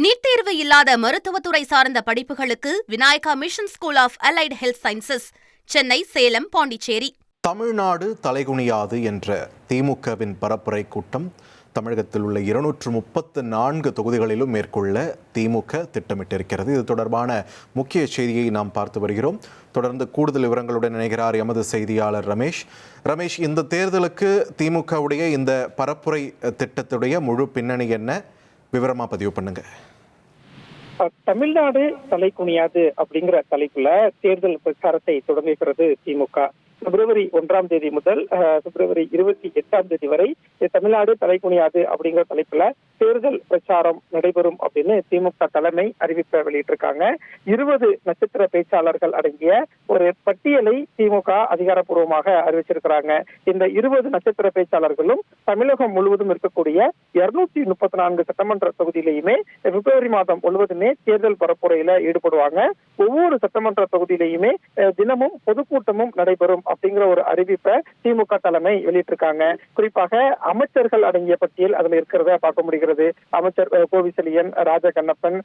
NEET தேர்வு இல்லாத மருத்துவத்துறை சார்ந்த படிப்புகளுக்கு Vinayaka mission school of allied health sciences, Chennai, Salem, Pondicherry. Tamil Nadu தலைகுனியாது என்ற திமுகவின் பரப்புரை கூட்டம் தமிழகத்தில் உள்ள 234 தொகுதிகளிலும் மேற்கொள்ள திமுக திட்டமிட்டிருக்கிறது. இது தொடர்பான முக்கிய செய்தியை நாம் பார்த்து வருகிறோம். தொடர்ந்து கூடுதல் விவரங்களுடன் இணைகிறார் எமது செய்தியாளர் ரமேஷ், இந்த தேர்தலுக்கு திமுகவுடைய இந்த பரப்புரை திட்டத்துடைய முழு பின்னணி என்ன? விவரமா பதிவு பண்ணுங்க. தமிழ்நாடு தலைகுனியாது அப்படிங்கிற தலைப்புல தேர்தல் பிரச்சாரத்தை தொடங்குகிறது திமுக. பிப்ரவரி 1ஆம் தேதி முதல் பிப்ரவரி 28ஆம் தேதி வரை தமிழ்நாடு தலைகுனியாது அப்படிங்கிற தலைப்புல தேர்தல் பிரச்சாரம் நடைபெறும் அப்படின்னு திமுக தலைமை அறிவிப்பை வெளியிட்டிருக்காங்க. 20 நட்சத்திர பேச்சாளர்கள் அடங்கிய ஒரு பட்டியலை திமுக அதிகாரப்பூர்வமாக அறிவிச்சிருக்கிறாங்க. இந்த 20 நட்சத்திர பேச்சாளர்களும் தமிழகம் முழுவதும் இருக்கக்கூடிய 234 சட்டமன்ற தொகுதியிலையுமே பிப்ரவரி மாதம் முழுவதுமே தேர்தல் பரப்புரையில ஈடுபடுவாங்க. ஒவ்வொரு சட்டமன்ற தொகுதியிலையுமே தினமும் பொதுக்கூட்டமும் நடைபெறும் அப்படிங்கிற ஒரு அறிவிப்பை திமுக தலைமை வெளியிட்டிருக்காங்க. குறிப்பாக அமைச்சர்கள் அடங்கிய பட்டியல் அதுல இருக்கிறத பார்க்க முடிகிறது. அமைச்சர் கோவிசெலியன், ராஜகண்ணப்பன்,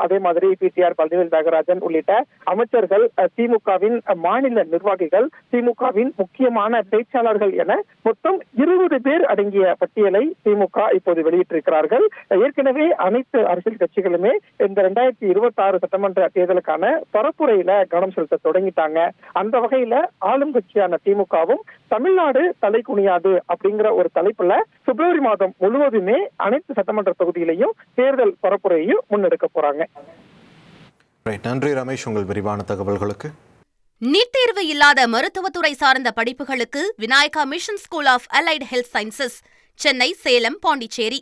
அதே மாதிரி பிடிஆர் பழனிவேல் தியாகராஜன் உள்ளிட்ட அமைச்சர்கள், திமுகவின் மாநில நிர்வாகிகள், திமுகவின் முக்கியமான பேச்சாளர்கள் என மொத்தம் 20 பேர் அடங்கிய பட்டியலை திமுக இப்போது வெளியிட்டிருக்கிறார்கள். ஏற்கனவே அனைத்து அரசியல் கட்சிகளுமே இந்த 2026 சட்டமன்ற தேர்தலுக்கான பரப்புரையில கவனம் செலுத்த தொடங்கிட்டாங்க. அந்த வகையில ஆளும் கட்சியான திமுகவும் தமிழ்நாடு தலைகுனியாது அப்படிங்கிற ஒரு தலைப்புல பிப்ரவரி மாதம் முழுவதுமே அனைத்து சட்டமன்ற தொகுதியிலையும் தேர்தல் பரப்புரையையும் முன்னெடுக்க போறாங்க. நன்றி ரமேஷ், உங்கள் விரிவான தகவல்களுக்கு. நீட் தேர்வு இல்லாத மருத்துவத்துறை சார்ந்த படிப்புகளுக்கு Vinayaka mission school of allied health sciences, Chennai, Salem, Pondicherry.